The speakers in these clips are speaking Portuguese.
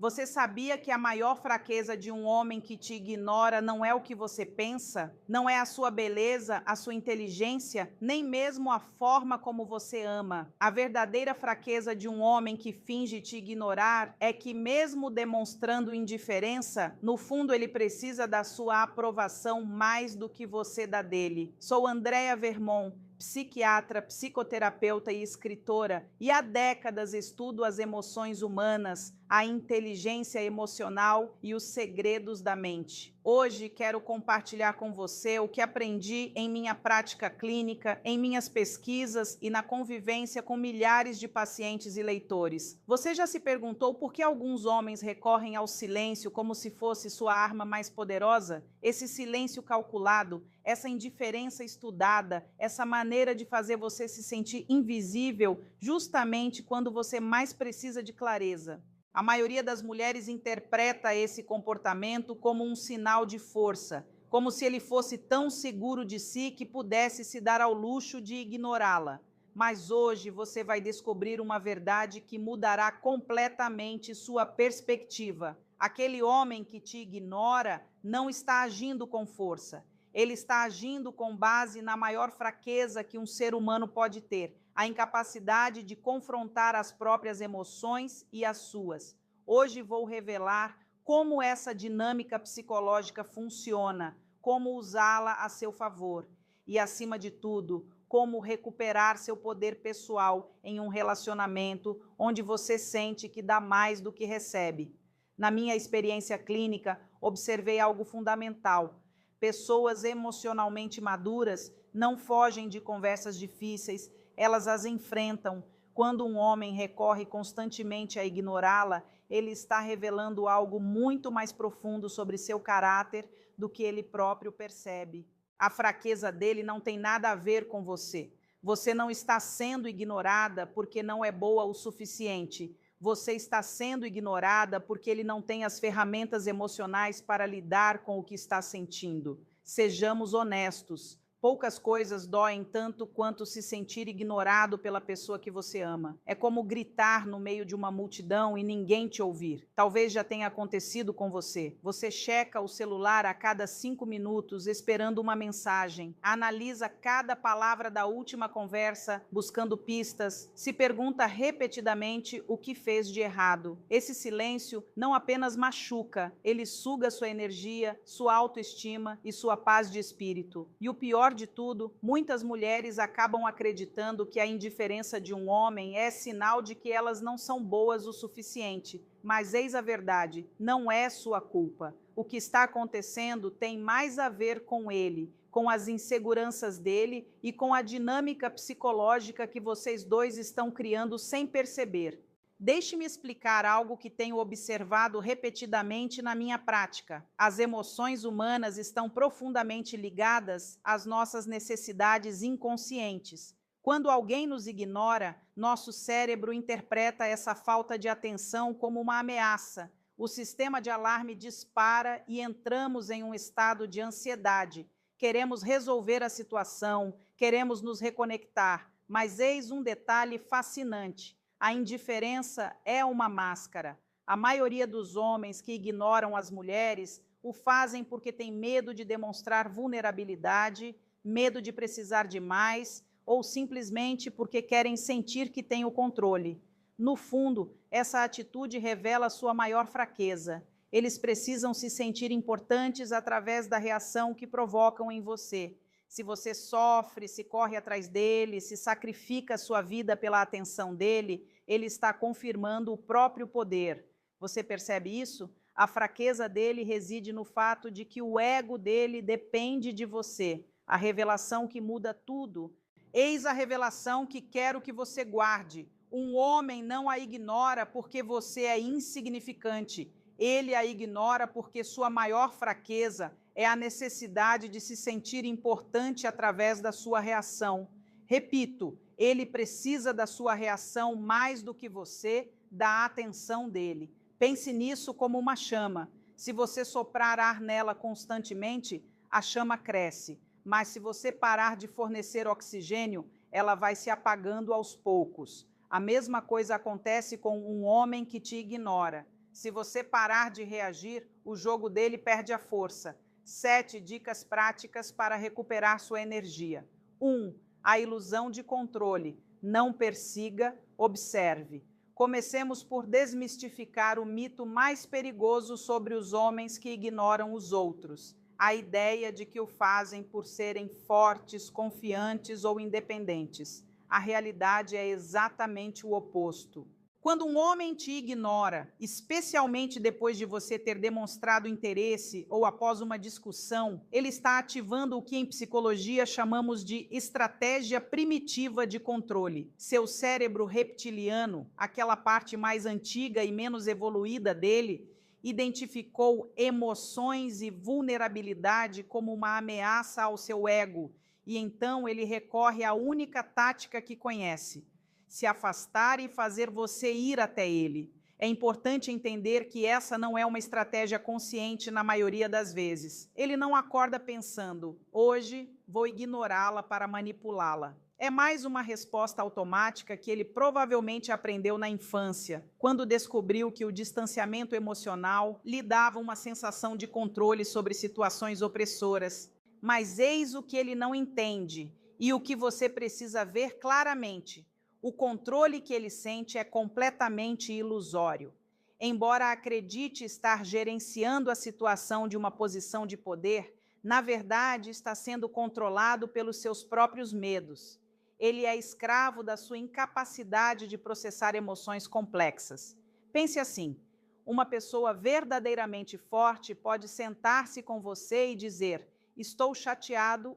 Você sabia que a maior fraqueza de um homem que te ignora não é o que você pensa? Não é a sua beleza, a sua inteligência, nem mesmo a forma como você ama. A verdadeira fraqueza de um homem que finge te ignorar é que, mesmo demonstrando indiferença, no fundo ele precisa da sua aprovação mais do que você dá dele. Sou Andrea Vermont, psiquiatra, psicoterapeuta e escritora, e há décadas estudo as emoções humanas, a inteligência emocional e os segredos da mente. Hoje quero compartilhar com você o que aprendi em minha prática clínica, em minhas pesquisas e na convivência com milhares de pacientes e leitores. Você já se perguntou por que alguns homens recorrem ao silêncio como se fosse sua arma mais poderosa? Esse silêncio calculado, essa indiferença estudada, essa maneira de fazer você se sentir invisível justamente quando você mais precisa de clareza. A maioria das mulheres interpreta esse comportamento como um sinal de força, como se ele fosse tão seguro de si que pudesse se dar ao luxo de ignorá-la. Mas hoje você vai descobrir uma verdade que mudará completamente sua perspectiva. Aquele homem que te ignora não está agindo com força. Ele está agindo com base na maior fraqueza que um ser humano pode ter, a incapacidade de confrontar as próprias emoções e as suas. Hoje vou revelar como essa dinâmica psicológica funciona, como usá-la a seu favor e, acima de tudo, como recuperar seu poder pessoal em um relacionamento onde você sente que dá mais do que recebe. Na minha experiência clínica, observei algo fundamental. Pessoas emocionalmente maduras não fogem de conversas difíceis, elas as enfrentam. Quando um homem recorre constantemente a ignorá-la, ele está revelando algo muito mais profundo sobre seu caráter do que ele próprio percebe. A fraqueza dele não tem nada a ver com você. Você não está sendo ignorada porque não é boa o suficiente. Você está sendo ignorada porque ele não tem as ferramentas emocionais para lidar com o que está sentindo. Sejamos honestos. Poucas coisas doem tanto quanto se sentir ignorado pela pessoa que você ama. É como gritar no meio de uma multidão e ninguém te ouvir. Talvez já tenha acontecido com você. Você checa o celular a cada 5 minutos esperando uma mensagem, analisa cada palavra da última conversa, buscando pistas, se pergunta repetidamente o que fez de errado. Esse silêncio não apenas machuca, ele suga sua energia, sua autoestima e sua paz de espírito. E o pior de tudo, muitas mulheres acabam acreditando que a indiferença de um homem é sinal de que elas não são boas o suficiente. Mas eis a verdade, não é sua culpa. O que está acontecendo tem mais a ver com ele, com as inseguranças dele e com a dinâmica psicológica que vocês dois estão criando sem perceber. Deixe-me explicar algo que tenho observado repetidamente na minha prática. As emoções humanas estão profundamente ligadas às nossas necessidades inconscientes. Quando alguém nos ignora, nosso cérebro interpreta essa falta de atenção como uma ameaça. O sistema de alarme dispara e entramos em um estado de ansiedade. Queremos resolver a situação, queremos nos reconectar, mas eis um detalhe fascinante. A indiferença é uma máscara. A maioria dos homens que ignoram as mulheres o fazem porque tem medo de demonstrar vulnerabilidade, medo de precisar de mais, ou simplesmente porque querem sentir que têm o controle. No fundo, essa atitude revela sua maior fraqueza. Eles precisam se sentir importantes através da reação que provocam em você. Se você sofre, se corre atrás dele, se sacrifica a sua vida pela atenção dele, ele está confirmando o próprio poder. Você percebe isso? A fraqueza dele reside no fato de que o ego dele depende de você, a revelação que muda tudo. Eis a revelação que quero que você guarde. Um homem não a ignora porque você é insignificante. Ele a ignora porque sua maior fraqueza é a necessidade de se sentir importante através da sua reação. Repito, ele precisa da sua reação mais do que você, da atenção dele. Pense nisso como uma chama. Se você soprar ar nela constantemente, a chama cresce. Mas se você parar de fornecer oxigênio, ela vai se apagando aos poucos. A mesma coisa acontece com um homem que te ignora. Se você parar de reagir, o jogo dele perde a força. 7 dicas práticas para recuperar sua energia. 1. A ilusão de controle. Não persiga, observe. Comecemos por desmistificar o mito mais perigoso sobre os homens que ignoram os outros. A ideia de que o fazem por serem fortes, confiantes ou independentes. A realidade é exatamente o oposto. Quando um homem te ignora, especialmente depois de você ter demonstrado interesse ou após uma discussão, ele está ativando o que em psicologia chamamos de estratégia primitiva de controle. Seu cérebro reptiliano, aquela parte mais antiga e menos evoluída dele, identificou emoções e vulnerabilidade como uma ameaça ao seu ego, e então ele recorre à única tática que conhece: se afastar e fazer você ir até ele. É importante entender que essa não é uma estratégia consciente na maioria das vezes. Ele não acorda pensando, hoje vou ignorá-la para manipulá-la. É mais uma resposta automática que ele provavelmente aprendeu na infância, quando descobriu que o distanciamento emocional lhe dava uma sensação de controle sobre situações opressoras. Mas eis o que ele não entende e o que você precisa ver claramente. O controle que ele sente é completamente ilusório. Embora acredite estar gerenciando a situação de uma posição de poder, na verdade está sendo controlado pelos seus próprios medos. Ele é escravo da sua incapacidade de processar emoções complexas. Pense assim: uma pessoa verdadeiramente forte pode sentar-se com você e dizer: estou chateado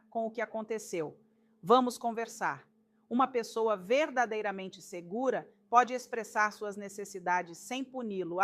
com o que aconteceu. Vamos conversar. Uma pessoa verdadeiramente segura pode expressar suas necessidades sem puni-lo,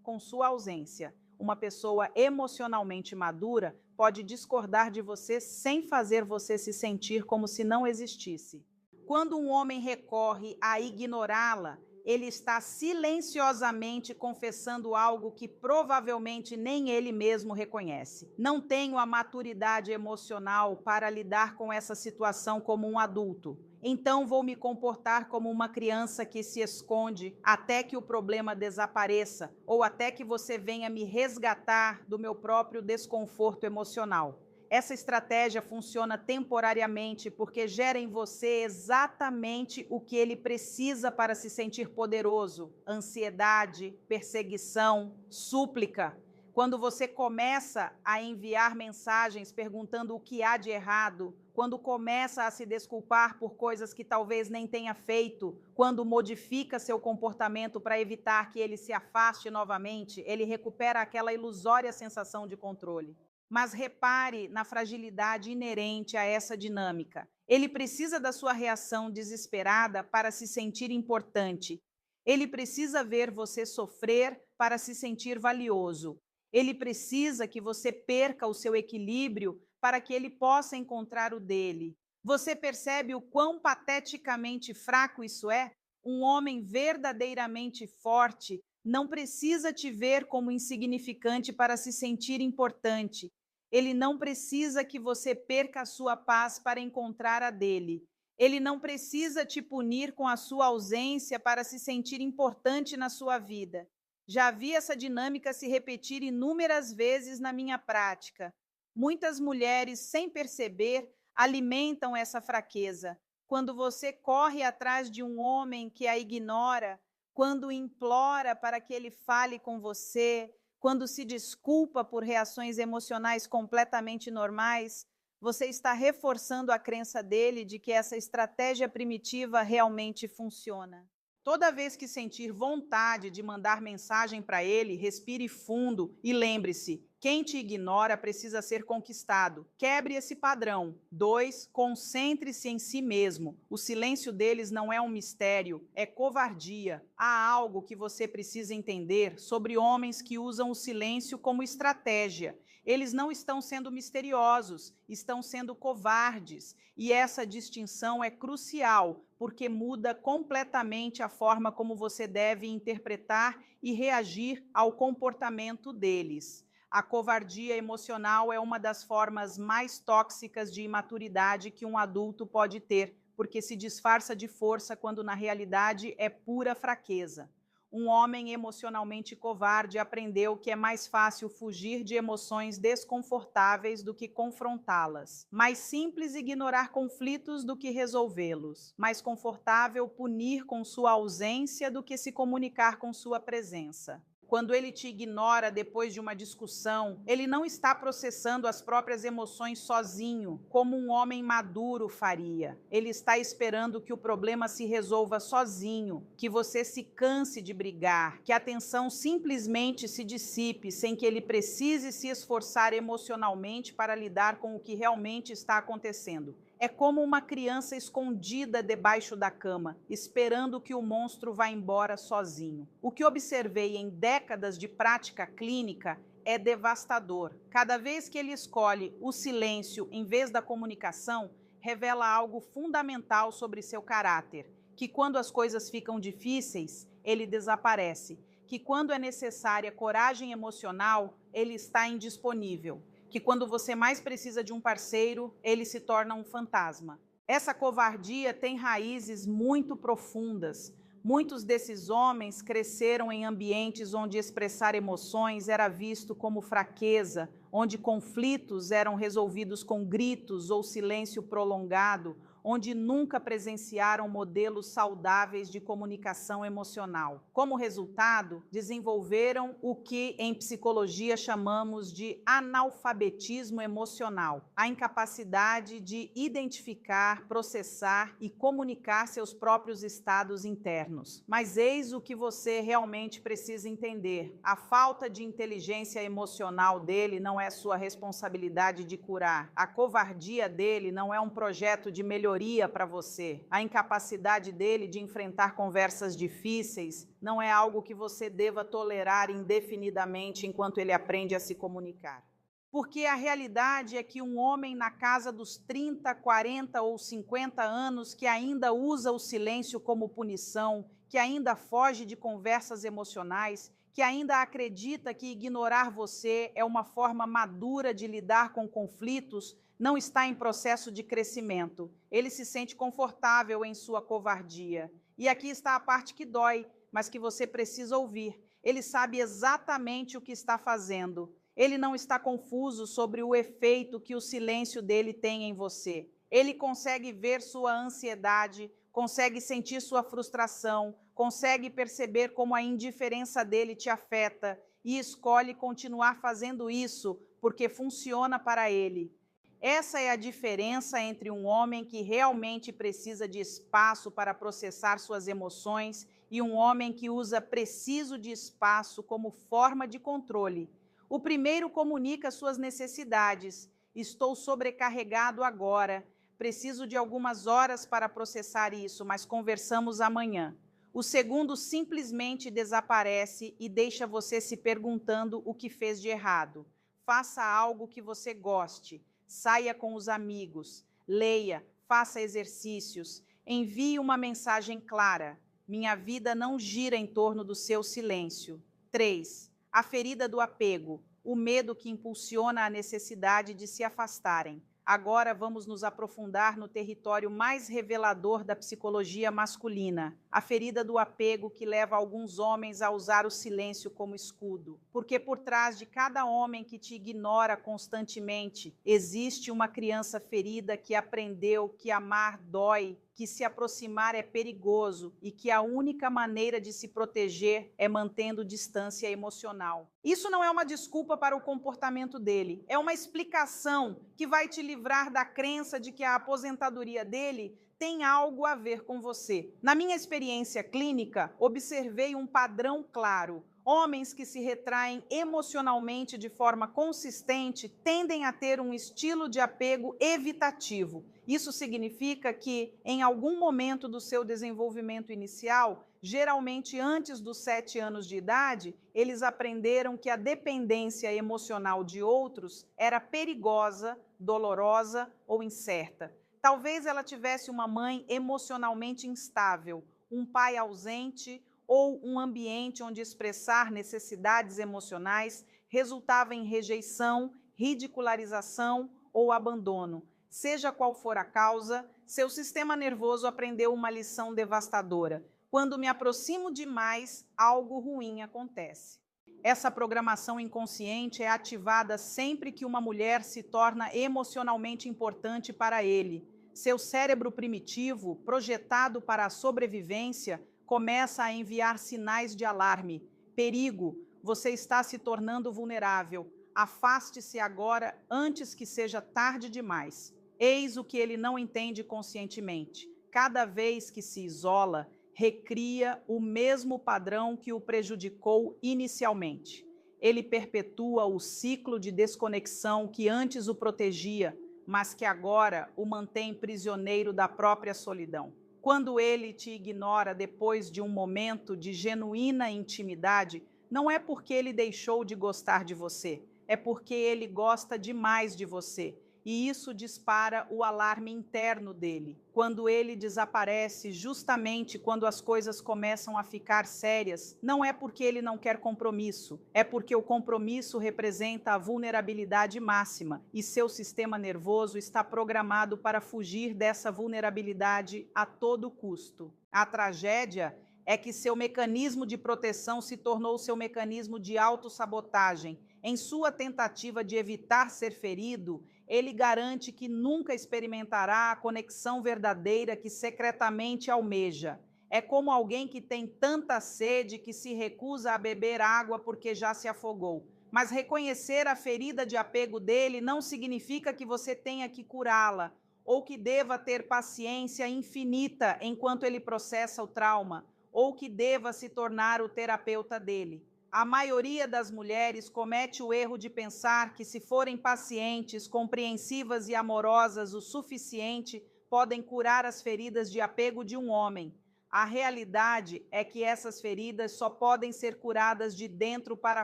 com sua ausência. Uma pessoa emocionalmente madura pode discordar de você sem fazer você se sentir como se não existisse. Quando um homem recorre a ignorá-la, ele está silenciosamente confessando algo que provavelmente nem ele mesmo reconhece. Não tenho a maturidade emocional para lidar com essa situação como um adulto. Então vou me comportar como uma criança que se esconde até que o problema desapareça ou até que você venha me resgatar do meu próprio desconforto emocional. Essa estratégia funciona temporariamente porque gera em você exatamente o que ele precisa para se sentir poderoso: ansiedade, perseguição, súplica. Quando você começa a enviar mensagens perguntando o que há de errado, quando começa a se desculpar por coisas que talvez nem tenha feito, quando modifica seu comportamento para evitar que ele se afaste novamente, ele recupera aquela ilusória sensação de controle. Mas repare na fragilidade inerente a essa dinâmica. Ele precisa da sua reação desesperada para se sentir importante. Ele precisa ver você sofrer para se sentir valioso. Ele precisa que você perca o seu equilíbrio para que ele possa encontrar o dele. Você percebe o quão pateticamente fraco isso é? Um homem verdadeiramente forte não precisa te ver como insignificante para se sentir importante. Ele não precisa que você perca a sua paz para encontrar a dele. Ele não precisa te punir com a sua ausência para se sentir importante na sua vida. Já vi essa dinâmica se repetir inúmeras vezes na minha prática. Muitas mulheres, sem perceber, alimentam essa fraqueza. Quando você corre atrás de um homem que a ignora, quando implora para que ele fale com você, quando se desculpa por reações emocionais completamente normais, você está reforçando a crença dele de que essa estratégia primitiva realmente funciona. Toda vez que sentir vontade de mandar mensagem para ele, respire fundo e lembre-se: quem te ignora precisa ser conquistado. Quebre esse padrão. 2. Concentre-se em si mesmo. O silêncio deles não é um mistério, é covardia. Há algo que você precisa entender sobre homens que usam o silêncio como estratégia. Eles não estão sendo misteriosos, estão sendo covardes. E essa distinção é crucial, porque muda completamente a forma como você deve interpretar e reagir ao comportamento deles. A covardia emocional é uma das formas mais tóxicas de imaturidade que um adulto pode ter, porque se disfarça de força quando na realidade é pura fraqueza. Um homem emocionalmente covarde aprendeu que é mais fácil fugir de emoções desconfortáveis do que confrontá-las. Mais simples ignorar conflitos do que resolvê-los. Mais confortável punir com sua ausência do que se comunicar com sua presença. Quando ele te ignora depois de uma discussão, ele não está processando as próprias emoções sozinho, como um homem maduro faria. Ele está esperando que o problema se resolva sozinho, que você se canse de brigar, que a tensão simplesmente se dissipe sem que ele precise se esforçar emocionalmente para lidar com o que realmente está acontecendo. É como uma criança escondida debaixo da cama, esperando que o monstro vá embora sozinho. O que observei em décadas de prática clínica é devastador. Cada vez que ele escolhe o silêncio em vez da comunicação, revela algo fundamental sobre seu caráter, que quando as coisas ficam difíceis, ele desaparece, que quando é necessária coragem emocional, ele está indisponível, que quando você mais precisa de um parceiro, ele se torna um fantasma. Essa covardia tem raízes muito profundas. Muitos desses homens cresceram em ambientes onde expressar emoções era visto como fraqueza, onde conflitos eram resolvidos com gritos ou silêncio prolongado, onde nunca presenciaram modelos saudáveis de comunicação emocional. Como resultado, desenvolveram o que em psicologia chamamos de analfabetismo emocional, a incapacidade de identificar, processar e comunicar seus próprios estados internos. Mas eis o que você realmente precisa entender: a falta de inteligência emocional dele não é sua responsabilidade de curar. A covardia dele não é um projeto de melhoria para você. A incapacidade dele de enfrentar conversas difíceis não é algo que você deva tolerar indefinidamente enquanto ele aprende a se comunicar. Porque a realidade é que um homem na casa dos 30, 40 ou 50 anos que ainda usa o silêncio como punição, que ainda foge de conversas emocionais, que ainda acredita que ignorar você é uma forma madura de lidar com conflitos, não está em processo de crescimento. Ele se sente confortável em sua covardia. E aqui está a parte que dói, mas que você precisa ouvir. Ele sabe exatamente o que está fazendo. Ele não está confuso sobre o efeito que o silêncio dele tem em você. Ele consegue ver sua ansiedade, consegue sentir sua frustração, consegue perceber como a indiferença dele te afeta e escolhe continuar fazendo isso porque funciona para ele. Essa é a diferença entre um homem que realmente precisa de espaço para processar suas emoções e um homem que usa preciso de espaço como forma de controle. O primeiro comunica suas necessidades. Estou sobrecarregado agora. Preciso de algumas horas para processar isso, mas conversamos amanhã. O segundo simplesmente desaparece e deixa você se perguntando o que fez de errado. Faça algo que você goste. Saia com os amigos, leia, faça exercícios, envie uma mensagem clara. Minha vida não gira em torno do seu silêncio. 3. A ferida do apego, o medo que impulsiona a necessidade de se afastarem. Agora vamos nos aprofundar no território mais revelador da psicologia masculina, a ferida do apego que leva alguns homens a usar o silêncio como escudo. Porque por trás de cada homem que te ignora constantemente, existe uma criança ferida que aprendeu que amar dói, que se aproximar é perigoso e que a única maneira de se proteger é mantendo distância emocional. Isso não é uma desculpa para o comportamento dele, é uma explicação que vai te livrar da crença de que a aposentadoria dele tem algo a ver com você. Na minha experiência clínica, observei um padrão claro. Homens que se retraem emocionalmente de forma consistente tendem a ter um estilo de apego evitativo. Isso significa que, em algum momento do seu desenvolvimento inicial, geralmente antes dos 7 anos de idade, eles aprenderam que a dependência emocional de outros era perigosa, dolorosa ou incerta. Talvez ela tivesse uma mãe emocionalmente instável, um pai ausente ou um ambiente onde expressar necessidades emocionais resultava em rejeição, ridicularização ou abandono. Seja qual for a causa, seu sistema nervoso aprendeu uma lição devastadora. Quando me aproximo demais, algo ruim acontece. Essa programação inconsciente é ativada sempre que uma mulher se torna emocionalmente importante para ele. Seu cérebro primitivo, projetado para a sobrevivência, começa a enviar sinais de alarme. Perigo, você está se tornando vulnerável. Afaste-se agora antes que seja tarde demais. Eis o que ele não entende conscientemente. Cada vez que se isola, recria o mesmo padrão que o prejudicou inicialmente. Ele perpetua o ciclo de desconexão que antes o protegia, mas que agora o mantém prisioneiro da própria solidão. Quando ele te ignora depois de um momento de genuína intimidade, não é porque ele deixou de gostar de você, é porque ele gosta demais de você. E isso dispara o alarme interno dele. Quando ele desaparece, justamente quando as coisas começam a ficar sérias, não é porque ele não quer compromisso, é porque o compromisso representa a vulnerabilidade máxima e seu sistema nervoso está programado para fugir dessa vulnerabilidade a todo custo. A tragédia é que seu mecanismo de proteção se tornou seu mecanismo de autossabotagem. Em sua tentativa de evitar ser ferido, ele garante que nunca experimentará a conexão verdadeira que secretamente almeja. É como alguém que tem tanta sede que se recusa a beber água porque já se afogou. Mas reconhecer a ferida de apego dele não significa que você tenha que curá-la ou que deva ter paciência infinita enquanto ele processa o trauma, ou que deva se tornar o terapeuta dele. A maioria das mulheres comete o erro de pensar que, se forem pacientes, compreensivas e amorosas o suficiente, podem curar as feridas de apego de um homem. A realidade é que essas feridas só podem ser curadas de dentro para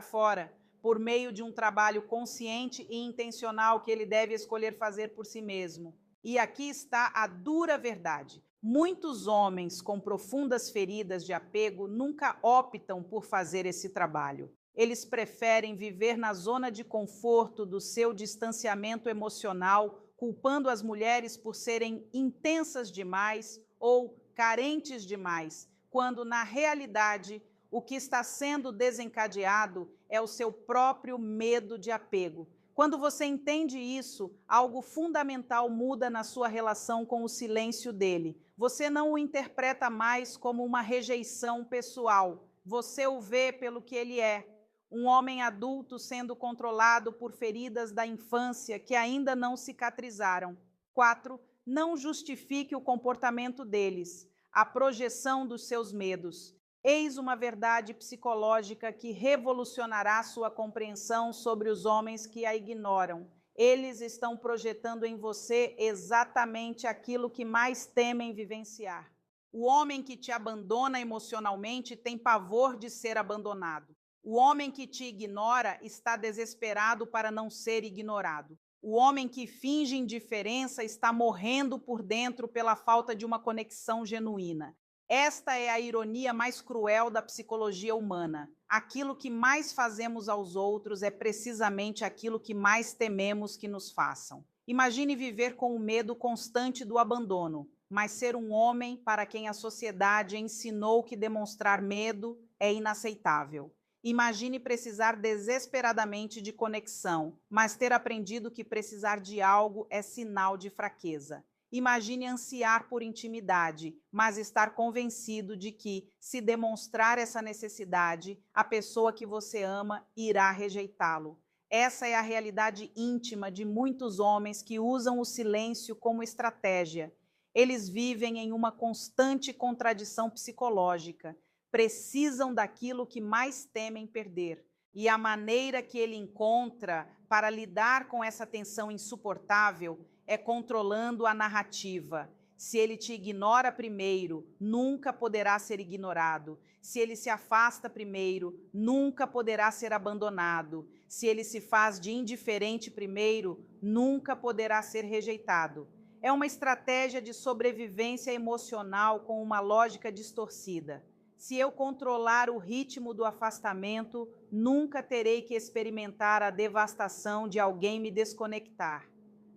fora, por meio de um trabalho consciente e intencional que ele deve escolher fazer por si mesmo. E aqui está a dura verdade. Muitos homens com profundas feridas de apego nunca optam por fazer esse trabalho. Eles preferem viver na zona de conforto do seu distanciamento emocional, culpando as mulheres por serem intensas demais ou carentes demais, quando, na realidade, o que está sendo desencadeado é o seu próprio medo de apego. Quando você entende isso, algo fundamental muda na sua relação com o silêncio dele. Você não o interpreta mais como uma rejeição pessoal. Você o vê pelo que ele é, um homem adulto sendo controlado por feridas da infância que ainda não cicatrizaram. 4. Não justifique o comportamento deles, a projeção dos seus medos. Eis uma verdade psicológica que revolucionará sua compreensão sobre os homens que a ignoram. Eles estão projetando em você exatamente aquilo que mais temem vivenciar. O homem que te abandona emocionalmente tem pavor de ser abandonado. O homem que te ignora está desesperado para não ser ignorado. O homem que finge indiferença está morrendo por dentro pela falta de uma conexão genuína. Esta é a ironia mais cruel da psicologia humana. Aquilo que mais fazemos aos outros é precisamente aquilo que mais tememos que nos façam. Imagine viver com o medo constante do abandono, mas ser um homem para quem a sociedade ensinou que demonstrar medo é inaceitável. Imagine precisar desesperadamente de conexão, mas ter aprendido que precisar de algo é sinal de fraqueza. Imagine ansiar por intimidade, mas estar convencido de que, se demonstrar essa necessidade, a pessoa que você ama irá rejeitá-lo. Essa é a realidade íntima de muitos homens que usam o silêncio como estratégia. Eles vivem em uma constante contradição psicológica. Precisam daquilo que mais temem perder. E a maneira que ele encontra para lidar com essa tensão insuportável é controlando a narrativa. Se ele te ignora primeiro, nunca poderá ser ignorado. Se ele se afasta primeiro, nunca poderá ser abandonado. Se ele se faz de indiferente primeiro, nunca poderá ser rejeitado. É uma estratégia de sobrevivência emocional com uma lógica distorcida. Se eu controlar o ritmo do afastamento, nunca terei que experimentar a devastação de alguém me desconectar.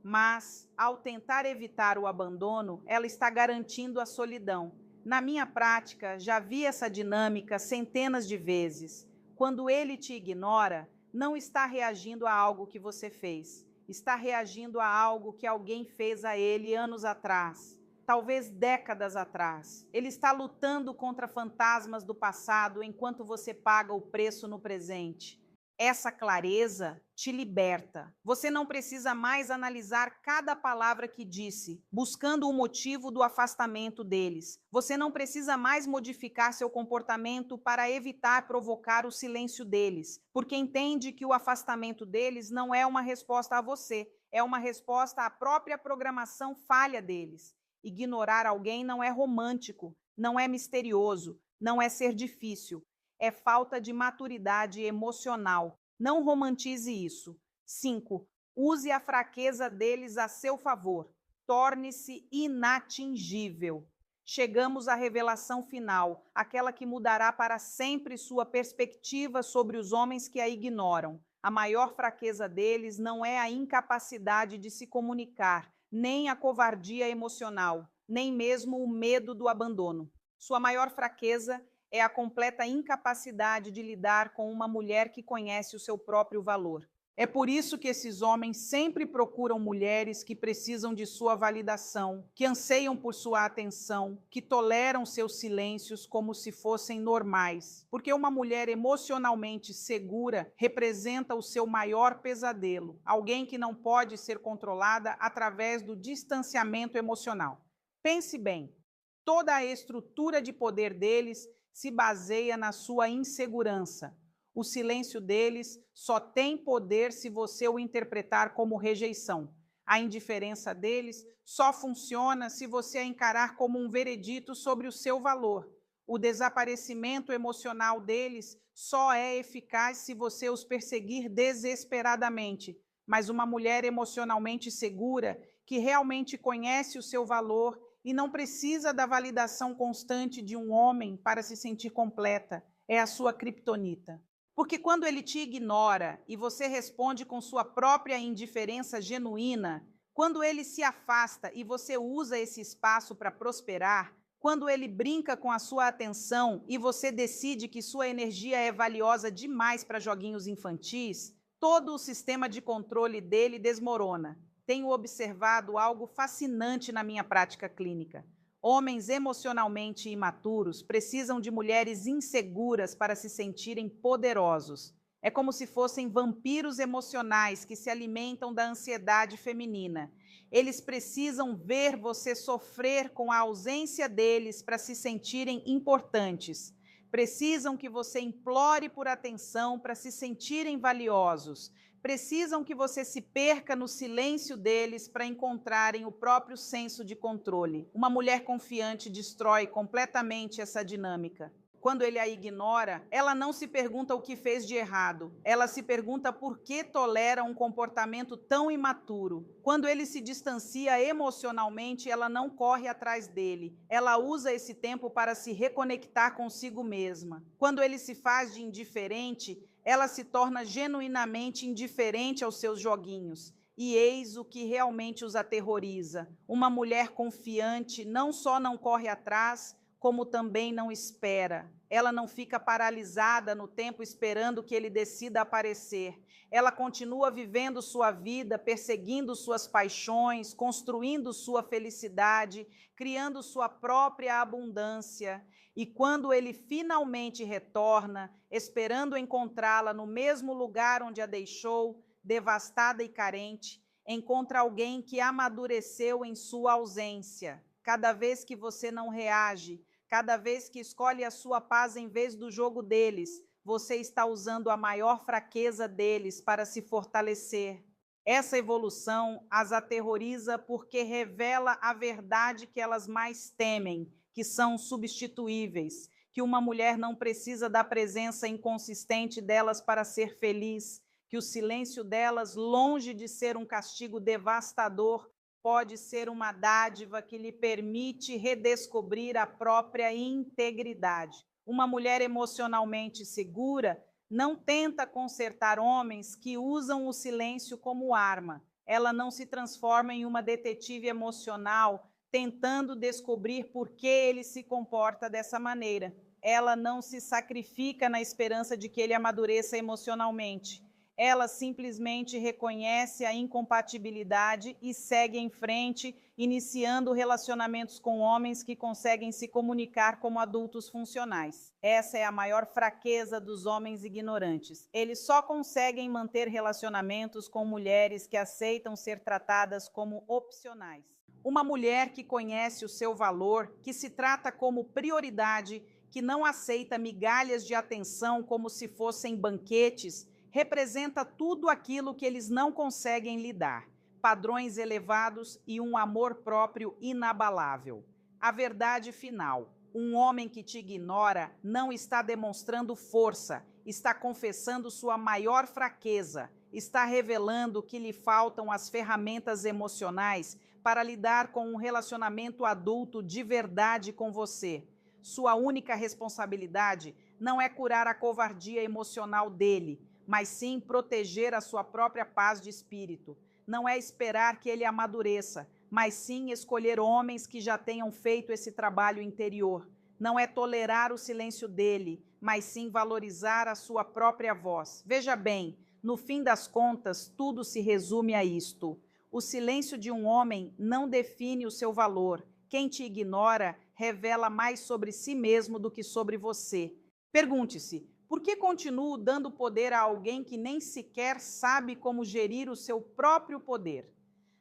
Mas, ao tentar evitar o abandono, ela está garantindo a solidão. Na minha prática, já vi essa dinâmica centenas de vezes. Quando ele te ignora, não está reagindo a algo que você fez, está reagindo a algo que alguém fez a ele anos atrás, talvez décadas atrás. Ele está lutando contra fantasmas do passado enquanto você paga o preço no presente. Essa clareza te liberta. Você não precisa mais analisar cada palavra que disse, buscando o motivo do afastamento deles. Você não precisa mais modificar seu comportamento para evitar provocar o silêncio deles, porque entende que o afastamento deles não é uma resposta a você, é uma resposta à própria programação falha deles. Ignorar alguém não é romântico, não é misterioso, não é ser difícil. É falta de maturidade emocional. Não romantize isso. 5. Use a fraqueza deles a seu favor. Torne-se inatingível. Chegamos à revelação final, aquela que mudará para sempre sua perspectiva sobre os homens que a ignoram. A maior fraqueza deles não é a incapacidade de se comunicar, nem a covardia emocional, nem mesmo o medo do abandono. Sua maior fraqueza é a completa incapacidade de lidar com uma mulher que conhece o seu próprio valor. É por isso que esses homens sempre procuram mulheres que precisam de sua validação, que anseiam por sua atenção, que toleram seus silêncios como se fossem normais. Porque uma mulher emocionalmente segura representa o seu maior pesadelo, alguém que não pode ser controlada através do distanciamento emocional. Pense bem, toda a estrutura de poder deles se baseia na sua insegurança. O silêncio deles só tem poder se você o interpretar como rejeição. A indiferença deles só funciona se você a encarar como um veredito sobre o seu valor. O desaparecimento emocional deles só é eficaz se você os perseguir desesperadamente. Mas uma mulher emocionalmente segura, que realmente conhece o seu valor e não precisa da validação constante de um homem para se sentir completa, é a sua criptonita. Porque quando ele te ignora e você responde com sua própria indiferença genuína, quando ele se afasta e você usa esse espaço para prosperar, quando ele brinca com a sua atenção e você decide que sua energia é valiosa demais para joguinhos infantis, todo o sistema de controle dele desmorona. Tenho observado algo fascinante na minha prática clínica. Homens emocionalmente imaturos precisam de mulheres inseguras para se sentirem poderosos. É como se fossem vampiros emocionais que se alimentam da ansiedade feminina. Eles precisam ver você sofrer com a ausência deles para se sentirem importantes. Precisam que você implore por atenção para se sentirem valiosos. Precisam que você se perca no silêncio deles para encontrarem o próprio senso de controle. Uma mulher confiante destrói completamente essa dinâmica. Quando ele a ignora, ela não se pergunta o que fez de errado. Ela se pergunta por que tolera um comportamento tão imaturo. Quando ele se distancia emocionalmente, ela não corre atrás dele. Ela usa esse tempo para se reconectar consigo mesma. Quando ele se faz de indiferente, ela se torna genuinamente indiferente aos seus joguinhos. E eis o que realmente os aterroriza. Uma mulher confiante não só não corre atrás, como também não espera. Ela não fica paralisada no tempo esperando que ele decida aparecer. Ela continua vivendo sua vida, perseguindo suas paixões, construindo sua felicidade, criando sua própria abundância. E quando ele finalmente retorna, esperando encontrá-la no mesmo lugar onde a deixou, devastada e carente, encontra alguém que amadureceu em sua ausência. Cada vez que você não reage, cada vez que escolhe a sua paz em vez do jogo deles, você está usando a maior fraqueza deles para se fortalecer. Essa evolução as aterroriza porque revela a verdade que elas mais temem, que são substituíveis, que uma mulher não precisa da presença inconsistente delas para ser feliz, que o silêncio delas, longe de ser um castigo devastador, pode ser uma dádiva que lhe permite redescobrir a própria integridade. Uma mulher emocionalmente segura não tenta consertar homens que usam o silêncio como arma. Ela não se transforma em uma detetive emocional tentando descobrir por que ele se comporta dessa maneira. Ela não se sacrifica na esperança de que ele amadureça emocionalmente. Ela simplesmente reconhece a incompatibilidade e segue em frente, iniciando relacionamentos com homens que conseguem se comunicar como adultos funcionais. Essa é a maior fraqueza dos homens ignorantes. Eles só conseguem manter relacionamentos com mulheres que aceitam ser tratadas como opcionais. Uma mulher que conhece o seu valor, que se trata como prioridade, que não aceita migalhas de atenção como se fossem banquetes, representa tudo aquilo que eles não conseguem lidar: padrões elevados e um amor próprio inabalável. A verdade final: um homem que te ignora não está demonstrando força, está confessando sua maior fraqueza, está revelando que lhe faltam as ferramentas emocionais para lidar com um relacionamento adulto de verdade com você. Sua única responsabilidade não é curar a covardia emocional dele, mas sim proteger a sua própria paz de espírito. Não é esperar que ele amadureça, mas sim escolher homens que já tenham feito esse trabalho interior. Não é tolerar o silêncio dele, mas sim valorizar a sua própria voz. Veja bem, no fim das contas, tudo se resume a isto: o silêncio de um homem não define o seu valor. Quem te ignora revela mais sobre si mesmo do que sobre você. Pergunte-se: por que continuo dando poder a alguém que nem sequer sabe como gerir o seu próprio poder?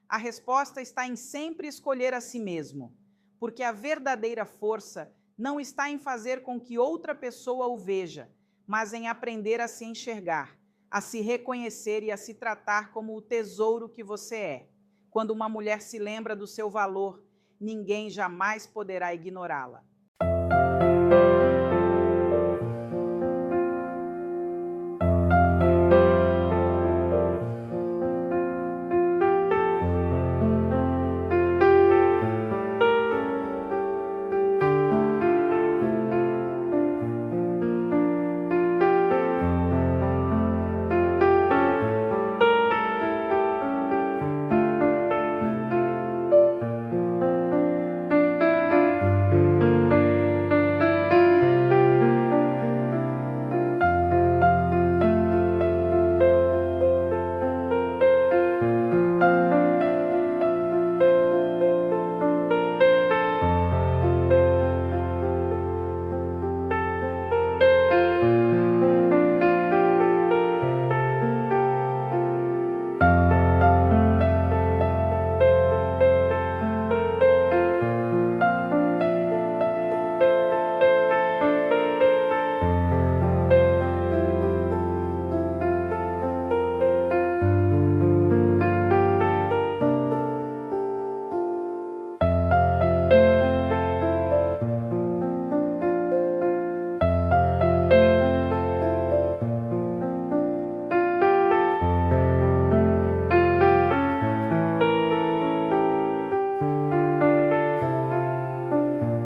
A resposta está em sempre escolher a si mesmo, porque a verdadeira força não está em fazer com que outra pessoa o veja, mas em aprender a se enxergar, a se reconhecer e a se tratar como o tesouro que você é. Quando uma mulher se lembra do seu valor, ninguém jamais poderá ignorá-la.